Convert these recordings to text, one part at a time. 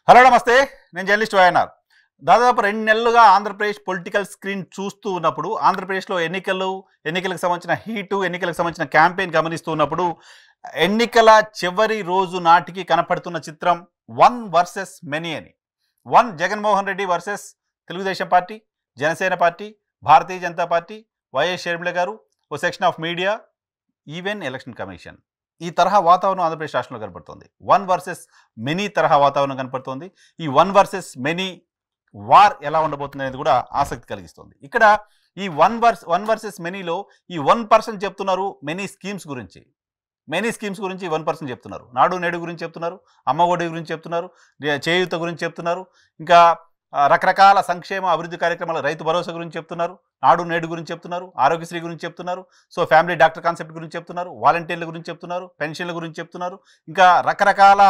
Hello నమస్తే, నేను journalist YNR. దాదాపు 2 నెలలుగా ఆంధ్రప్రదేశ్ పొలిటికల్ స్క్రీన్ చూస్తూ ఉన్నప్పుడు, ఆంధ్రప్రదేశ్లో ఎన్నికలకు సంబంధించిన హీటు, ఎన్నికలకు సంబంధించిన క్యాంపెయిన్ గమనిస్తూ ఉన్నప్పుడు, ఎన్నికల చివరి రోజు నాటికి కనపడుతున్న చిత్రం వన్ వర్సెస్ మెనీ అని. One Jaganmohan Reddy versus Telugu Desam party, Janasena party, Bharatiya Janata party, YS Sharmila garu, ఓ section of media, even election commission. ఈ తరహా వాతావరణం ఆంధ్రప్రదేశ్ రాష్ట్రంలో కనపడుతుంది. వన్ వర్సెస్ మెనీ తరహా వాతావరణం కనపడుతుంది. ఈ వన్ వర్సెస్ మెనీ వార్ ఎలా ఉండబోతుంది అనేది కూడా ఆసక్తి కలిగిస్తుంది. ఇక్కడ ఈ వన్ వర్సెస్ మెనీలో ఈ 1% చెప్తున్నారు మెనీ స్కీమ్స్ గురించి. 1% చెప్తున్నారు. నాడు నేడు గురించి చెప్తున్నారు, అమ్మ ఒడి గురించి చెప్తున్నారు, చేయూత గురించి చెప్తున్నారు, ఇంకా రకరకాల సంక్షేమ అభివృద్ధి కార్యక్రమాలు, రైతు భరోసా గురించి చెప్తున్నారు, నాడు నేడు గురించి చెప్తున్నారు, ఆరోగ్యశ్రీ గురించి చెప్తున్నారు, సో ఫ్యామిలీ డాక్టర్ కాన్సెప్ట్ గురించి చెప్తున్నారు, వాలంటీర్ల గురించి చెప్తున్నారు, పెన్షన్ల గురించి చెప్తున్నారు, ఇంకా రకరకాల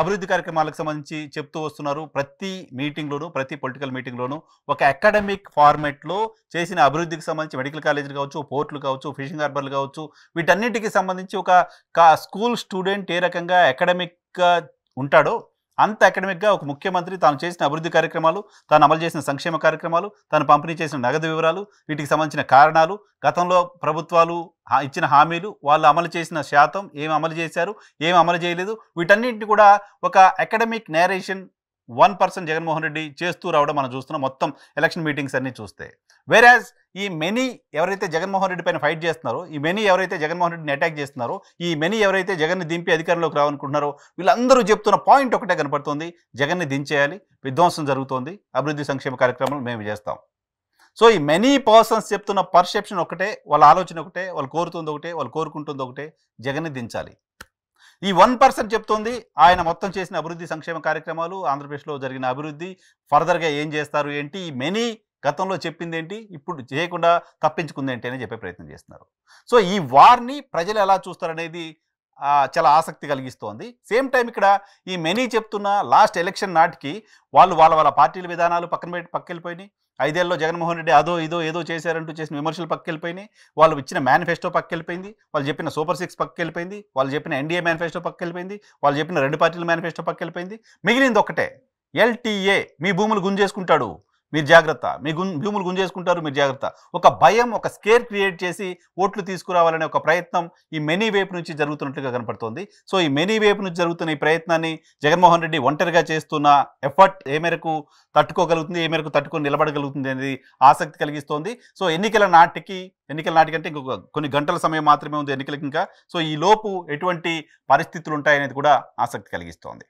అభివృద్ధి కార్యక్రమాలకు సంబంధించి చెప్తూ వస్తున్నారు. ప్రతి మీటింగ్లోనూ, ప్రతి పొలిటికల్ మీటింగ్లోనూ ఒక అకాడమిక్ ఫార్మేట్లో చేసిన అభివృద్ధికి సంబంధించి మెడికల్ కాలేజీలు కావచ్చు, పోర్టులు కావచ్చు, ఫిషింగ్ హార్బర్లు కావచ్చు, వీటన్నిటికీ సంబంధించి ఒక స్కూల్ స్టూడెంట్ ఏ రకంగా అకాడమిక్గా ఉంటాడో అంత అకాడమిక్గా ఒక ముఖ్యమంత్రి తాను చేసిన అభివృద్ధి కార్యక్రమాలు, తాను అమలు చేసిన సంక్షేమ కార్యక్రమాలు, తాను పంపిణీ చేసిన నగదు వివరాలు, వీటికి సంబంధించిన కారణాలు, గతంలో ప్రభుత్వాలు ఇచ్చిన హామీలు, వాళ్ళు అమలు చేసిన శాతం, ఏమి అమలు చేశారు, ఏమి అమలు చేయలేదు, వీటన్నింటినీ కూడా ఒక అకాడమిక్ నేరేషన్ 1% జగన్మోహన్ రెడ్డి చేస్తూ రావడం మనం చూస్తున్నాం మొత్తం ఎలక్షన్ మీటింగ్స్ అన్నీ చూస్తే. వేరాజ్ ఈ మెనీ ఎవరైతే జగన్మోహన్ రెడ్డి పైన ఫైట్ చేస్తున్నారో, ఈ మెనీ ఎవరైతే జగన్మోహన్ రెడ్డిని అటాక్ చేస్తున్నారో, ఈ మెనీ ఎవరైతే జగన్ని దింపి అధికారంలోకి రావాలనుకుంటున్నారో, వీళ్ళందరూ చెప్తున్న పాయింట్ ఒకటే కనపడుతుంది: జగన్ని దించేయాలి, విధ్వంసం జరుగుతోంది, అభివృద్ధి సంక్షేమ కార్యక్రమాలు మేము చేస్తాం. సో ఈ మెనీ పర్సన్స్ చెప్తున్న పర్సెప్షన్ ఒకటే, వాళ్ళ ఆలోచన ఒకటే, వాళ్ళు కోరుతుంది ఒకటే, వాళ్ళు కోరుకుంటుంది ఒకటే: జగన్ని దించాలి. ఈ 1% చెప్తోంది ఆయన మొత్తం చేసిన అభివృద్ధి సంక్షేమ కార్యక్రమాలు, ఆంధ్రప్రదేశ్లో జరిగిన అభివృద్ధి, ఫర్దర్గా ఏం చేస్తారు ఏంటి, ఈ మెనీ గతంలో చెప్పింది ఏంటి, ఇప్పుడు చేయకుండా తప్పించుకుంది ఏంటి అని చెప్పే ప్రయత్నం చేస్తున్నారు. సో ఈ వార్ని ప్రజలు ఎలా చూస్తారనేది చాలా ఆసక్తి కలిగిస్తోంది. సేమ్ టైం ఇక్కడ ఈ మెనీ చెప్తున్న లాస్ట్ ఎలక్షన్ నాటికి వాళ్ళ పార్టీల విధానాలు పక్కెళ్ళిపోయినాయి. 5 ఏళ్ళలో జగన్మోహన్ రెడ్డి అదో ఇదో ఏదో చేశారంటూ చేసిన విమర్శలు పక్కెళ్ళిపోయినాయి. వాళ్ళు ఇచ్చిన మేనిఫెస్టో పక్కెళ్ళిపోయింది, వాళ్ళు చెప్పిన సూపర్ 6 పక్కెళ్ళిపోయింది, వాళ్ళు చెప్పిన ఎన్డీఏ మేనిఫెస్టో పక్కెళ్ళిపోయింది, వాళ్ళు చెప్పిన 2 పార్టీల మేనిఫెస్టో పక్కెళ్ళిపోయింది. మిగిలింది ఒక్కటే: ఎల్టీఏ, మీ భూములు గుంజేసుకుంటాడు, మీరు జాగ్రత్త, మీ భూములు గుంజేసుకుంటారు, మీరు జాగ్రత్త. ఒక భయం, ఒక స్కేర్ క్రియేట్ చేసి ఓట్లు తీసుకురావాలనే ఒక ప్రయత్నం ఈ మెనీ వైపు నుంచి జరుగుతున్నట్లుగా కనపడుతోంది. సో ఈ మెనీ వైపు నుంచి జరుగుతున్న ఈ ప్రయత్నాన్ని జగన్మోహన్ రెడ్డి ఒంటరిగా చేస్తున్న ఎఫర్ట్ ఏ మేరకు తట్టుకోగలుగుతుంది, ఏ మేరకు తట్టుకొని నిలబడగలుగుతుంది అనేది ఆసక్తి కలిగిస్తోంది. సో ఎన్నికల నాటికి అంటే ఇంకొక కొన్ని గంటల సమయం మాత్రమే ఉంది ఎన్నికలకి ఇంకా. సో ఈ లోపు ఎటువంటి పరిస్థితులు ఉంటాయనేది కూడా ఆసక్తి కలిగిస్తోంది.